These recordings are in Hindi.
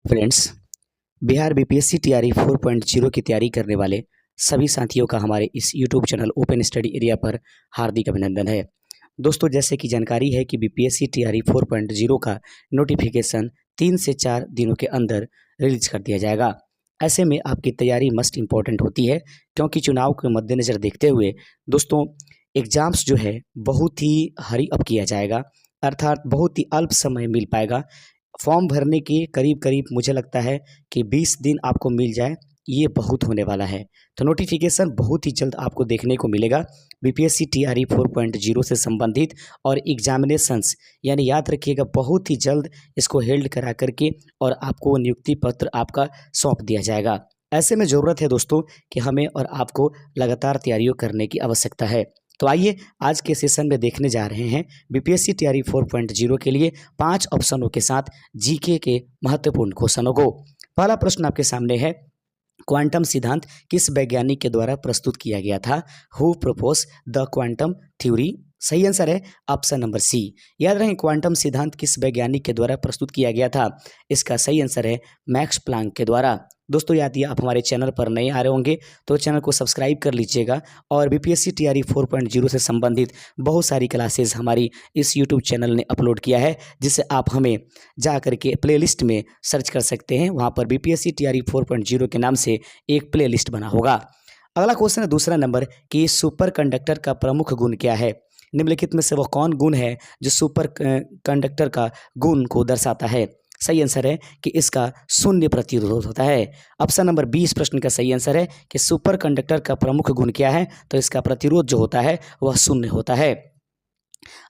फ्रेंड्स, बिहार बीपीएससी टीआरई 4.0 की तैयारी करने वाले सभी साथियों का हमारे इस YouTube channel open study area पर हार्दिक अभिनंदन है। दोस्तों, जैसे कि जानकारी है कि बीपीएससी टीआरई 4.0 का नोटिफिकेशन 3 से 4 दिनों के अंदर रिलीज कर दिया जाएगा। ऐसे में आपकी तैयारी मस्ट इम्पॉर्टेंट होती है, क्योंकि चुनाव के मद्देनज़र देखते हुए दोस्तों एग्ज़ाम्स जो है बहुत ही हरी अप किया जाएगा, अर्थात बहुत ही अल्प समय मिल पाएगा। फॉर्म भरने के करीब-करीब मुझे लगता है कि 20 दिन आपको मिल जाए, ये बहुत होने वाला है। तो नोटिफ़िकेशन बहुत ही जल्द आपको देखने को मिलेगा बीपीएससी टीआरई 4.0 से संबंधित, और एग्ज़ामिनेशंस यानी याद रखिएगा बहुत ही जल्द इसको हेल्ड करा करके और आपको नियुक्ति पत्र आपका सौंप दिया जाएगा। ऐसे में ज़रूरत है दोस्तों कि हमें और आपको लगातार तैयारियों करने की आवश्यकता है। तो आइए आज के सेशन में देखने जा रहे हैं बीपीएससी टीआरई 4.0 के लिए 5 ऑप्शनों के साथ जीके के महत्वपूर्ण क्वेश्चनों को। पहला प्रश्न आपके सामने है, क्वांटम सिद्धांत किस वैज्ञानिक के द्वारा प्रस्तुत किया गया था? Who propose the quantum theory? सही आंसर है ऑप्शन नंबर सी। याद रखें, क्वांटम सिद्धांत किस वैज्ञानिक के द्वारा प्रस्तुत किया गया था? इसका सही आंसर है मैक्स प्लांक के द्वारा। दोस्तों, याद दिया आप हमारे चैनल पर नए आ रहे होंगे तो चैनल को सब्सक्राइब कर लीजिएगा, और बीपीएससी टीआरई 4.0 से संबंधित बहुत सारी क्लासेस हमारी इस यूट्यूब चैनल ने अपलोड किया है, जिसे आप हमें जा करके प्लेलिस्ट में सर्च कर सकते हैं। वहाँ पर बीपीएससी टीआरई 4.0 के नाम से एक प्लेलिस्ट बना होगा। अगला क्वेश्चन है दूसरा नंबर कि सुपर कंडक्टर का प्रमुख गुण क्या है? निम्नलिखित में से वह कौन गुण है जो सुपर कंडक्टर का गुण को दर्शाता है? सही आंसर है कि इसका शून्य प्रतिरोध होता है। ऑप्शन नंबर 20 प्रश्न का सही आंसर है कि सुपर कंडक्टर का प्रमुख गुण क्या है, तो इसका प्रतिरोध जो होता है वह शून्य होता है।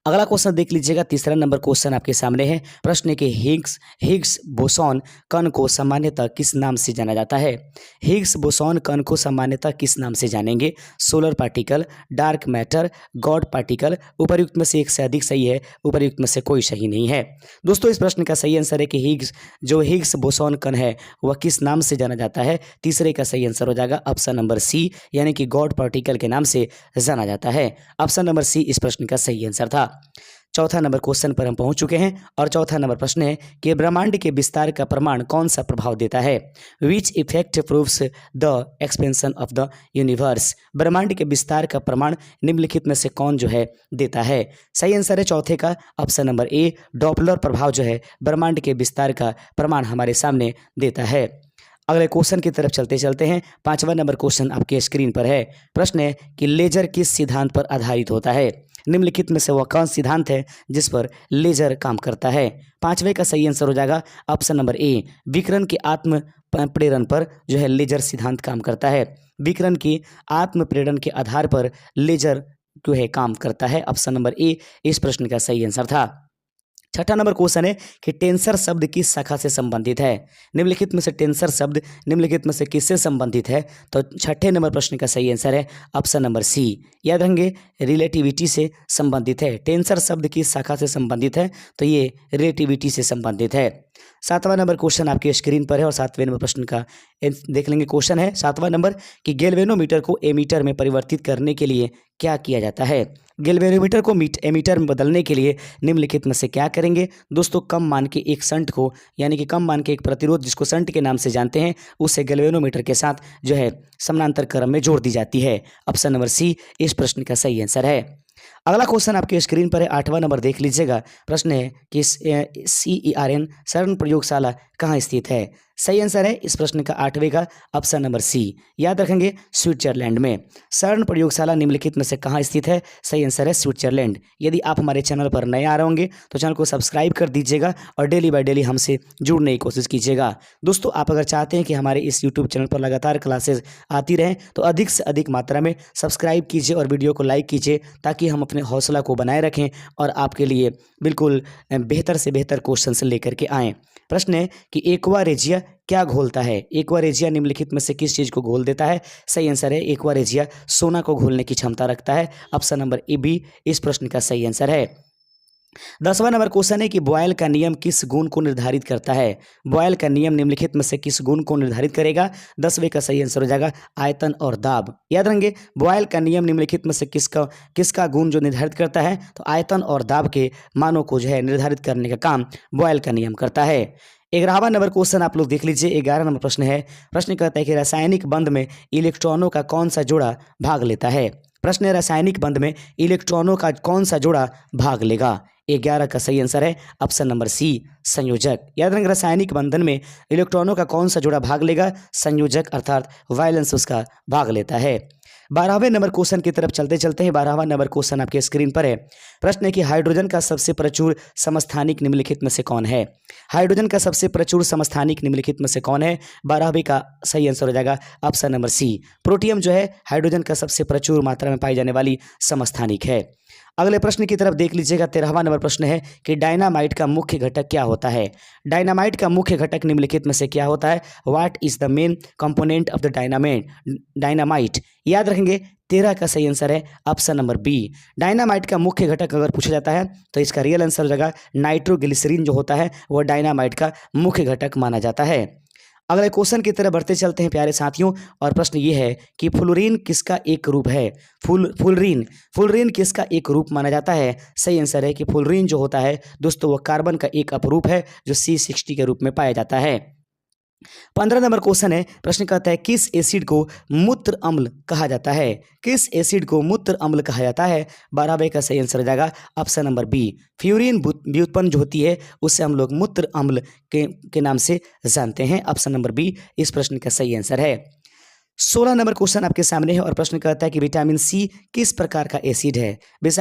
अगला क्वेश्चन देख लीजिएगा, तीसरा नंबर क्वेश्चन आपके सामने है। प्रश्न है कि हिग्स बोसॉन कण को सामान्यतः किस नाम से जाना जाता है? हिग्स बोसॉन कण को सामान्यतः किस नाम से जानेंगे? Solar particle, dark matter, God particle? उपर्युक्त में से एक से अधिक सही है, उपर्युक्त में से कोई सही नहीं है। दोस्तों, इस प्रश्न का सही आंसर है कि हिग्स बोसॉन कण है वह किस नाम से जाना जाता है? तीसरे का सही आंसर हो जाएगा ऑप्शन नंबर सी, यानी कि गॉड पार्टिकल के नाम से जाना जाता है। ऑप्शन नंबर सी इस प्रश्न का सही आंसर था। चौथा नंबर क्वेश्चन पर हम पहुंच चुके हैं, और चौथा नंबर प्रश्न है कि ब्रह्मांड के विस्तार का प्रमाण कौन सा प्रभाव देता है? Which effect proves the expansion of the universe? ब्रह्मांड के विस्तार का प्रमाण निम्नलिखित में से कौन जो है देता है? सही आंसर है चौथे का ऑप्शन नंबर ए, डॉपलर प्रभाव जो है ब्रह्मांड के विस्तार का प्रमाण हमारे सामने देता है। अगले क्वेश्चन की तरफ चलते चलते हैं। पांचवा नंबर क्वेश्चन आपके स्क्रीन पर है। प्रश्न है कि लेजर किस सिद्धांत पर आधारित होता है? निम्नलिखित में से वह कौन सिद्धांत है जिस पर लेजर काम करता है? पांचवे का सही आंसर हो जाएगा ऑप्शन नंबर ए, विकिरण के आत्म प्रेरण पर जो है लेजर सिद्धांत काम करता है। विकिरण की आत्म प्रेरण के आधार पर लेजर जो है काम करता है। ऑप्शन नंबर ए इस प्रश्न का सही आंसर था। छठा नंबर क्वेश्चन है कि टेंसर शब्द किस शाखा से संबंधित है? निम्नलिखित में से टेंसर शब्द निम्नलिखित में से किससे संबंधित है? तो छठे नंबर प्रश्न का सही आंसर है ऑप्शन नंबर सी, याद रखेंगे रिलेटिविटी से संबंधित है। टेंसर शब्द किस शाखा से संबंधित है? तो ये रिलेटिविटी से संबंधित है। सातवां नंबर क्वेश्चन आपके स्क्रीन पर है, और सातवें नंबर प्रश्न का देख लेंगे। क्वेश्चन है सातवां नंबर कि गैल्वेनोमीटर को एमीटर में परिवर्तित करने के लिए क्या किया जाता है? गैल्वेनोमीटर को एमीटर में बदलने के लिए निम्नलिखित में से क्या करेंगे? दोस्तों, कम मान के एक शंट को, यानी कि कम मान के एक प्रतिरोध जिसको शंट के नाम से जानते हैं, उसे गैल्वेनोमीटर के साथ जो है समानांतर क्रम में जोड़ दी जाती है। ऑप्शन नंबर सी इस प्रश्न का सही आंसर है। अगला क्वेश्चन आपके स्क्रीन पर है, आठवां नंबर देख लीजिएगा। प्रश्न है कि CERN CERN प्रयोगशाला कहाँ स्थित है? सही आंसर है इस प्रश्न का आठवें का ऑप्शन नंबर सी, याद रखेंगे स्विट्जरलैंड में। CERN प्रयोगशाला निम्नलिखित में से कहाँ स्थित है? सही आंसर है स्विट्जरलैंड। यदि आप हमारे चैनल पर नए आ रहे होंगे तो चैनल को सब्सक्राइब कर दीजिएगा, और डेली बाय डेली हमसे जुड़ने की कोशिश कीजिएगा। दोस्तों, आप अगर चाहते हैं कि हमारे इस यूट्यूब चैनल पर लगातार क्लासेस आती रहें तो अधिक से अधिक मात्रा में सब्सक्राइब कीजिए और वीडियो को लाइक कीजिए, ताकि हम अपने हौसला को बनाए रखें और आपके लिए बिल्कुल बेहतर से बेहतर क्वेश्चन लेकर के आएँ। प्रश्न है कि एक्वा रेजिया क्या घोलता है? एक्वा रेजिया निम्नलिखित में से किस चीज़ को घोल देता है? सही आंसर है एक्वा रेजिया सोना को घोलने की क्षमता रखता है। ऑप्शन नंबर ए बी इस प्रश्न का सही आंसर है। 10वां नंबर क्वेश्चन है कि बॉयल का नियम किस गुण को निर्धारित करता है? बॉयल का नियम निम्नलिखित में से किस गुण को निर्धारित करेगा? 10वें का सही आंसर हो जाएगा आयतन और दाब। याद रखेंगे, बॉयल का नियम निम्नलिखित में से किसका गुण जो निर्धारित करता है? तो आयतन और दाब के मानों को जो है निर्धारित करने का काम बॉयल का नियम करता है। 11वां नंबर क्वेश्चन आप लोग देख लीजिए। 11 नंबर प्रश्न है। प्रश्न कहता है कि रासायनिक बंध में इलेक्ट्रॉनों का कौन सा जोड़ा भाग लेता है। प्रश्न है रासायनिक बंध में इलेक्ट्रॉनों का कौन सा जोड़ा भाग लेगा। 11 का सही आंसर है ऑप्शन नंबर सी, संयोजक। याद रखें, रासायनिक बंधन में इलेक्ट्रॉनों का कौन सा जोड़ा भाग लेगा, संयोजक अर्थात वायलेंस उसका भाग लेता है। 12वें नंबर क्वेश्चन की तरफ चलते चलते हैं। 12वां नंबर क्वेश्चन आपके स्क्रीन पर है। प्रश्न है कि हाइड्रोजन का सबसे प्रचुर समस्थानिक निम्नलिखित में से कौन है। हाइड्रोजन का सबसे प्रचुर समस्थानिक निम्नलिखित में से कौन है। 12वीं का सही आंसर हो जाएगा ऑप्शन नंबर सी, प्रोटियम जो है हाइड्रोजन का सबसे प्रचुर मात्रा में पाई जाने वाली समस्थानिक है। अगले प्रश्न की तरफ देख लीजिएगा। 13वां नंबर प्रश्न है कि डायनामाइट का मुख्य घटक क्या होता है। डायनामाइट का मुख्य घटक निम्नलिखित में से क्या होता है। What is the main component of the dynamite. याद रखेंगे 13 का सही आंसर है ऑप्शन नंबर बी। डायनामाइट का मुख्य घटक अगर पूछा जाता है तो इसका रियल आंसर हो जाएगा नाइट्रोग्लिसरीन जो होता है वह डायनामाइट का मुख्य घटक माना जाता है। अगले क्वेश्चन की तरफ बढ़ते चलते हैं प्यारे साथियों, और प्रश्न ये है कि फ्लोरीन किसका एक रूप है। फ्लोरीन किसका एक रूप माना जाता है। सही आंसर है कि फ्लोरीन जो होता है दोस्तों वह कार्बन का एक अपरूप है जो C60 के रूप में पाया जाता है। 15 नंबर क्वेश्चन है। प्रश्न कहता है किस एसिड को मूत्र अम्ल कहा जाता है। किस एसिड को मूत्र अम्ल कहा जाता है। 12वें का सही आंसर हो जाएगा ऑप्शन नंबर बी। फ्यूरिन व्युत्पन्न जो होती है उससे हम लोग मूत्र अम्ल के नाम से जानते हैं। ऑप्शन नंबर बी इस प्रश्न का सही आंसर है। 16 नंबर क्वेश्चन आपके सामने है और प्रश्न कहता है कि विटामिन सी किस प्रकार का एसिड है।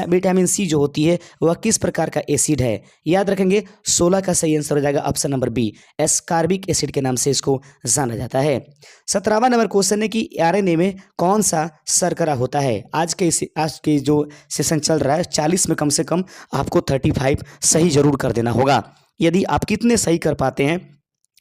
विटामिन सी जो होती है वह किस प्रकार का एसिड है। याद रखेंगे 16 का सही आंसर हो जाएगा option number B, ascorbic acid के नाम से इसको जाना जाता है। 17वां नंबर क्वेश्चन है कि आरएनए में कौन सा शर्करा होता है। आज के जो सेशन चल रहा है 40 में कम से कम आपको 35 सही जरूर कर देना होगा। यदि आप कितने सही कर पाते हैं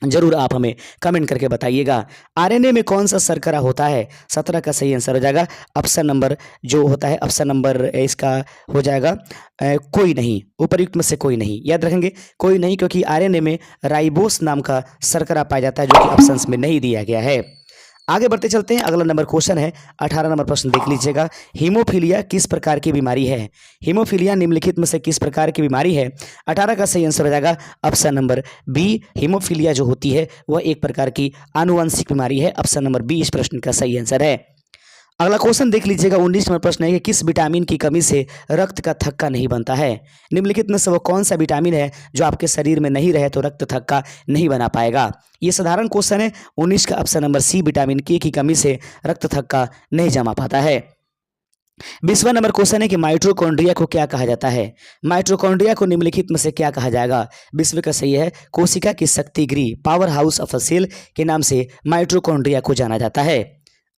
जरूर आप हमें कमेंट करके बताइएगा। आरएनए में कौन सा शर्करा होता है। 17 का सही आंसर हो जाएगा ऑप्शन नंबर जो होता है ऑप्शन नंबर इसका हो जाएगा कोई नहीं, उपयुक्त में से कोई नहीं। याद रखेंगे कोई नहीं, क्योंकि आरएनए में राइबोस नाम का शर्करा पाया जाता है जो कि ऑप्शंस में नहीं दिया गया है। आगे बढ़ते चलते हैं। अगला नंबर क्वेश्चन है 18 नंबर प्रश्न देख लीजिएगा। हीमोफीलिया किस प्रकार की बीमारी है। हीमोफीलिया निम्नलिखित में से किस प्रकार की बीमारी है। 18 का सही आंसर हो जाएगा ऑप्शन नंबर बी। हीमोफीलिया जो होती है वह एक प्रकार की आनुवंशिक बीमारी है। ऑप्शन नंबर बी इस प्रश्न का सही आंसर है। अगला क्वेश्चन देख लीजिएगा। 19 नंबर प्रश्न है कि किस विटामिन की कमी से रक्त का थक्का नहीं बनता है। निम्नलिखित में से वो कौन सा विटामिन है जो आपके शरीर में नहीं रहे तो रक्त थक्का नहीं बना पाएगा। ये साधारण क्वेश्चन है। 19 का ऑप्शन नंबर सी, विटामिन के की कमी से रक्त थक्का नहीं जमा पाता है। 20वां नंबर क्वेश्चन है कि माइटोकॉन्ड्रिया को क्या कहा जाता है। माइटोकॉन्ड्रिया को निम्नलिखित में से क्या कहा जाएगा। 20वें का सही है कोशिका की शक्ति गृह, power house of a cell के नाम से माइटोकॉन्ड्रिया को जाना जाता है।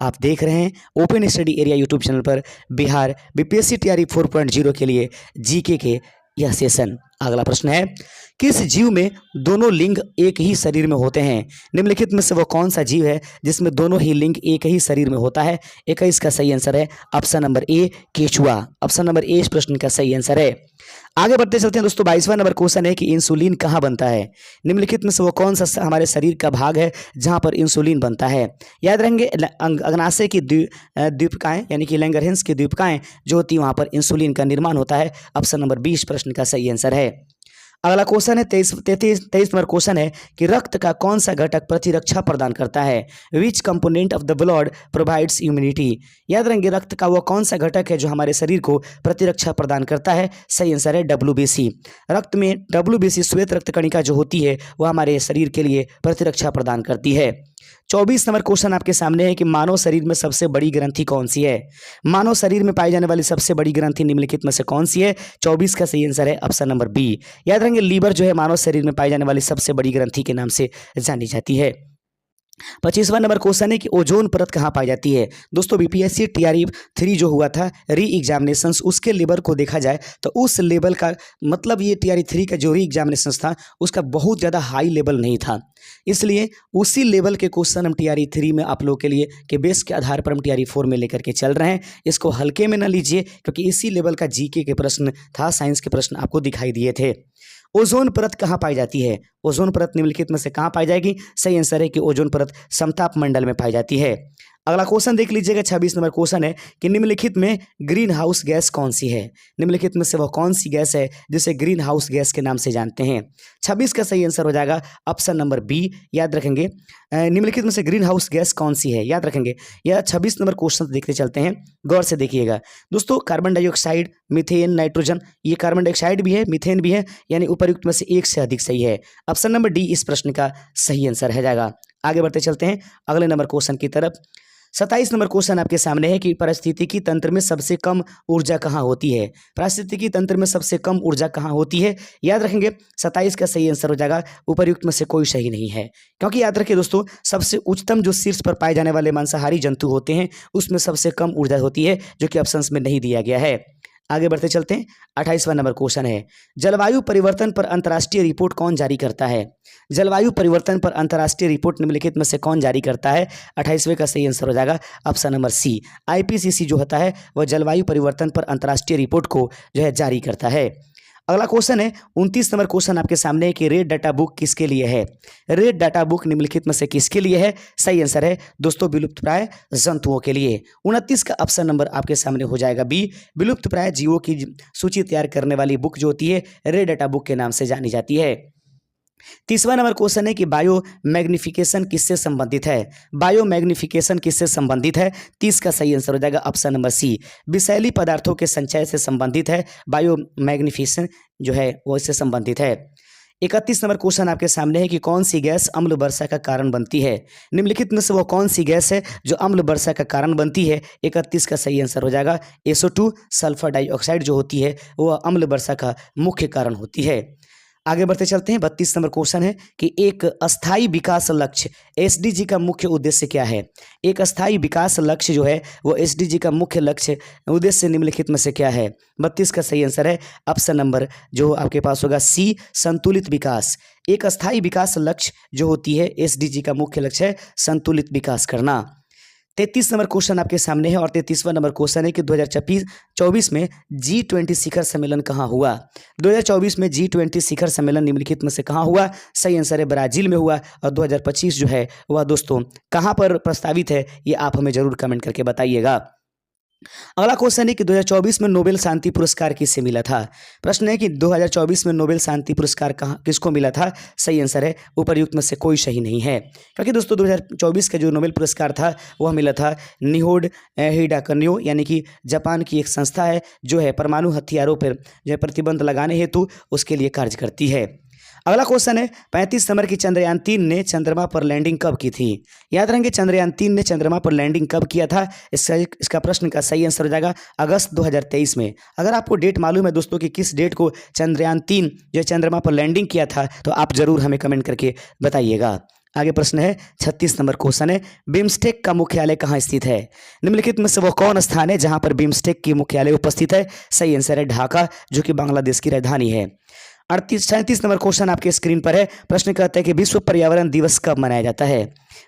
आप देख रहे हैं open study area YouTube channel पर बिहार बीपीएससी तैयारी 4.0 के लिए जीके के यह सेशन। अगला प्रश्न है किस जीव में दोनों लिंग एक ही शरीर में होते हैं। निम्नलिखित में से वो कौन सा जीव है जिसमें दोनों ही लिंग एक ही शरीर में होता है। 21 का सही आंसर है ऑप्शन नंबर ए, केचुआ। ऑप्शन नंबर ए इस प्रश्न का सही आंसर है। आगे बढ़ते चलते हैं दोस्तों। 22वां नंबर क्वेश्चन है कि इंसुलिन कहाँ बनता है। निम्नलिखित में से वो कौन सा हमारे शरीर का भाग है जहाँ पर इंसुलिन बनता है। याद रहेंगे अग्नाशय की द्वीपिकाएं यानी कि लैंगरहैंस की द्वीपिकाएं जो होती है वहाँ पर इंसुलिन का निर्माण होता है। ऑप्शन नंबर 20 प्रश्न का सही आंसर है। अगला क्वेश्चन है 23 नंबर क्वेश्चन है कि रक्त का कौन सा घटक प्रतिरक्षा प्रदान करता है। विच component of the blood provides immunity. याद रखेंगे रक्त का वो कौन सा घटक है जो हमारे शरीर को प्रतिरक्षा प्रदान करता है। सही आंसर है WBC। रक्त में WBC श्वेत रक्त कणिका जो होती है वह हमारे शरीर के लिए प्रतिरक्षा प्रदान करती है। 24 नंबर क्वेश्चन आपके सामने है कि मानव शरीर में सबसे बड़ी ग्रंथि कौन सी है। मानव शरीर में पाई जाने वाली सबसे बड़ी ग्रंथि निम्नलिखित में से कौन सी है। 24 का सही आंसर है ऑप्शन नंबर बी। याद रखेंगे लीवर जो है मानव शरीर में पाई जाने वाली सबसे बड़ी ग्रंथि के नाम से जानी जाती है। 25वां नंबर क्वेश्चन है कि ओजोन परत कहाँ पाई जाती है। दोस्तों बीपीएससी टीआरई 3 जो हुआ था री एग्जामिनेशन उसके लेवल को देखा जाए तो उस लेवल का मतलब ये टीआरई 3 का जो री एग्जामिनेशन था उसका बहुत ज़्यादा हाई लेवल नहीं था, इसलिए उसी लेवल के क्वेश्चन हम टीआरई 3 में आप लोगों के लिए के बेस के आधार पर हम टीआरई 4 में लेकर के चल रहे हैं। इसको हल्के में न लीजिए क्योंकि इसी लेवल का जीके के प्रश्न था, साइंस के प्रश्न आपको दिखाई दिए थे। ओजोन परत कहाँ पाई जाती है। ओजोन परत निम्नलिखित में से कहाँ पाई जाएगी। सही आंसर है कि ओजोन परत समताप मंडल में पाई जाती है। अगला क्वेश्चन देख लीजिएगा, 26 नंबर क्वेश्चन है कि निम्नलिखित में ग्रीन हाउस गैस कौन सी है। निम्नलिखित में से वह कौन सी गैस है जिसे ग्रीन हाउस गैस के नाम से जानते हैं। 26 का सही आंसर हो जाएगा ऑप्शन नंबर बी, याद रखेंगे। निम्नलिखित में से ग्रीन हाउस गैस कौन सी है, याद रखेंगे। यह 26 नंबर क्वेश्चन देखते चलते हैं, गौर से देखिएगा दोस्तों। कार्बन डाइऑक्साइड, मीथेन, नाइट्रोजन, ये कार्बन डाइऑक्साइड भी है, मीथेन भी है, यानी उपर्युक्त में से एक से अधिक सही है। ऑप्शन नंबर डी इस प्रश्न का सही आंसर है जाएगा। आगे बढ़ते चलते हैं अगले नंबर क्वेश्चन की तरफ। 27 नंबर क्वेश्चन आपके सामने है कि पारिस्थितिकी तंत्र में सबसे कम ऊर्जा कहाँ होती है। पारिस्थितिकी तंत्र में सबसे कम ऊर्जा कहाँ होती है, याद रखेंगे। 27 का सही आंसर हो जाएगा उपर्युक्त में से कोई सही नहीं है, क्योंकि याद रखिए दोस्तों, सबसे उच्चतम जो शीर्ष पर पाए जाने वाले मांसाहारी जंतु होते हैं उसमें सबसे कम ऊर्जा होती है, जो कि ऑप्शन में नहीं दिया गया है। आगे बढ़ते चलते हैं, 28वां नंबर क्वेश्चन है, जलवायु परिवर्तन पर अंतर्राष्ट्रीय रिपोर्ट कौन जारी करता है। जलवायु परिवर्तन पर अंतर्राष्ट्रीय रिपोर्ट निम्नलिखित में से कौन जारी करता है। 28वें का सही आंसर हो जाएगा ऑप्शन नंबर सी। IPCC जो होता है वह जलवायु परिवर्तन पर अंतर्राष्ट्रीय रिपोर्ट को जो है जारी करता है। अगला क्वेश्चन है 29 नंबर क्वेश्चन आपके सामने है कि रेड डाटा बुक किसके लिए है। रेड डाटा बुक निम्नलिखित में से किसके लिए है, सही आंसर है दोस्तों विलुप्तप्राय जंतुओं के लिए। 29 का ऑप्शन नंबर आपके सामने हो जाएगा बी, विलुप्तप्राय जीवों की सूची तैयार करने वाली बुक जो होती है रेड डाटा बुक के नाम से जानी जाती है। 30वां नंबर क्वेश्चन है कि बायो मैग्निफिकेशन किससे संबंधित है। बायो मैग्निफिकेशन किससे संबंधित है, 30 का सही आंसर हो जाएगा ऑप्शन नंबर सी, विषैली पदार्थों के संचय से संबंधित है। बायो मैग्निफिकेशन जो है वो इससे संबंधित है। 31 नंबर क्वेश्चन आपके सामने है कि कौन सी गैस अम्ल वर्षा का कारण बनती है। निम्नलिखित में से वो कौन सी गैस है जो अम्ल वर्षा का कारण बनती है। 31 का सही आंसर हो जाएगा SO2, सल्फर डाइऑक्साइड जो होती है वह अम्ल वर्षा का मुख्य कारण होती है। आगे बढ़ते चलते हैं, 32 नंबर क्वेश्चन है कि एक अस्थायी विकास लक्ष्य SDG का मुख्य उद्देश्य क्या है। एक अस्थायी विकास लक्ष्य जो है वो SDG का मुख्य लक्ष्य उद्देश्य निम्नलिखित में से क्या है। 32 का सही आंसर है ऑप्शन नंबर जो आपके पास होगा सी, संतुलित विकास। एक अस्थायी विकास लक्ष्य जो होती है SDG का मुख्य लक्ष्य है संतुलित विकास करना। 33 नंबर क्वेश्चन आपके सामने है और 33वां नंबर क्वेश्चन है कि 2024 में G20 शिखर सम्मेलन कहाँ हुआ। 2024 में G20 शिखर सम्मेलन निम्नलिखित में से कहाँ हुआ, सही आंसर है ब्राजील में हुआ। और 2025 जो है वह दोस्तों कहाँ पर प्रस्तावित है ये आप हमें जरूर कमेंट करके बताइएगा। अगला क्वेश्चन है कि 2024 में नोबेल शांति पुरस्कार किससे मिला था। प्रश्न है कि 2024 में नोबेल शांति पुरस्कार कहाँ किसको मिला था, सही आंसर है उपर्युक्त में से कोई सही नहीं है, क्योंकि दोस्तों 2024 का जो नोबेल पुरस्कार था वह मिला था निहोड हिडाकन्यो, यानी कि जापान की एक संस्था है जो है परमाणु हथियारों पर जो है प्रतिबंध लगाने हेतु उसके लिए कार्य करती है। अगला क्वेश्चन है 35 नंबर की, चंद्रयान 3 ने चंद्रमा पर लैंडिंग कब की थी। याद रखेंगे चंद्रयान 3 ने चंद्रमा पर लैंडिंग कब किया था। इसका प्रश्न का सही आंसर हो जाएगा अगस्त 2023 में। अगर आपको डेट मालूम है दोस्तों कि किस डेट को चंद्रयान 3 जो चंद्रमा पर लैंडिंग किया था तो आप जरूर हमें कमेंट करके बताइएगा। आगे प्रश्न है 36 नंबर क्वेश्चन है, बिम्स्टेक का मुख्यालय कहाँ स्थित है। निम्नलिखित में से वो कौन स्थान है जहां पर बिम्स्टेक की मुख्यालय उपस्थित है, सही आंसर है ढाका जो कि बांग्लादेश की राजधानी है। 37 नंबर क्वेश्चन आपके स्क्रीन पर है। प्रश्न कहता है कि विश्व पर्यावरण दिवस कब मनाया जाता है।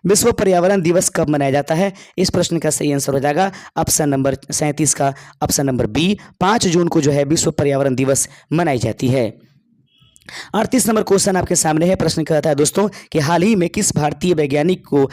विश्व पर्यावरण दिवस कब मनाया जाता है, इस प्रश्न का सही आंसर हो जाएगा ऑप्शन नंबर 37 का ऑप्शन नंबर बी, 5 जून को जो है विश्व पर्यावरण दिवस मनाई जाती है। 38 नंबर क्वेश्चन आपके सामने है। प्रश्न कहता है दोस्तों कि हाल ही में किस भारतीय वैज्ञानिक को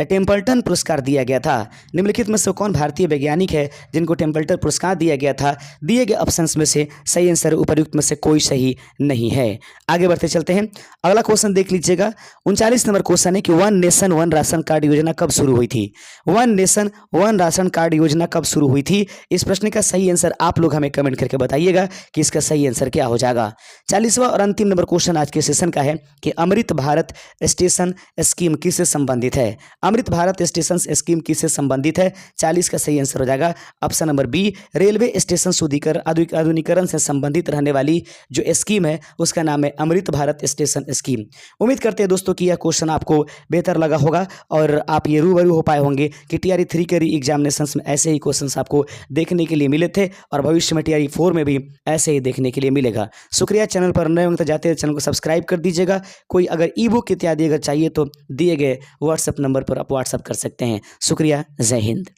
टेम्पल्टन पुरस्कार दिया गया था। निम्नलिखित में से कौन भारतीय वैज्ञानिक है जिनको टेम्पल्टन पुरस्कार दिया गया था। दिए गए ऑप्शंस में से सही आंसर उपर्युक्त में से कोई सही नहीं है। आगे बढ़ते चलते हैं, अगला क्वेश्चन देख लीजिएगा। 39 नंबर क्वेश्चन है कि one nation one ration card योजना कब शुरू हुई थी। One nation one ration card योजना कब शुरू हुई थी, इस प्रश्न का सही आंसर आप लोग हमें कमेंट करके बताइएगा कि इसका सही आंसर क्या हो जाएगा। 40वां और अंतिम नंबर क्वेश्चन आज के सेशन का है कि अमृत भारत स्टेशन स्कीम किससे संबंधित है। अमृत भारत स्टेशन स्कीम किससे संबंधित है, 40 का सही आंसर हो जाएगा option number B, railway station शुद्धिकरण आधुनिकीकरण से संबंधित रहने वाली जो स्कीम है उसका नाम है अमृत भारत स्टेशन स्कीम। उम्मीद करते हैं दोस्तों कि यह क्वेश्चन आपको बेहतर लगा होगा और आप ये रूबरू हो पाए होंगे कि TRE 3 के एग्जामिनेशंस में ऐसे ही क्वेश्चन आपको देखने के लिए मिले थे और भविष्य में TRE 4 में भी ऐसे ही देखने के लिए मिलेगा। शुक्रिया। चैनल पर नए होंगे तो जाते हैं चैनल को सब्सक्राइब कर दीजिएगा। कोई अगर ई बुक इत्यादि अगर चाहिए तो दिए गए व्हाट्सएप नंबर पर आप व्हाट्सएप कर सकते हैं। शुक्रिया। जय हिंद।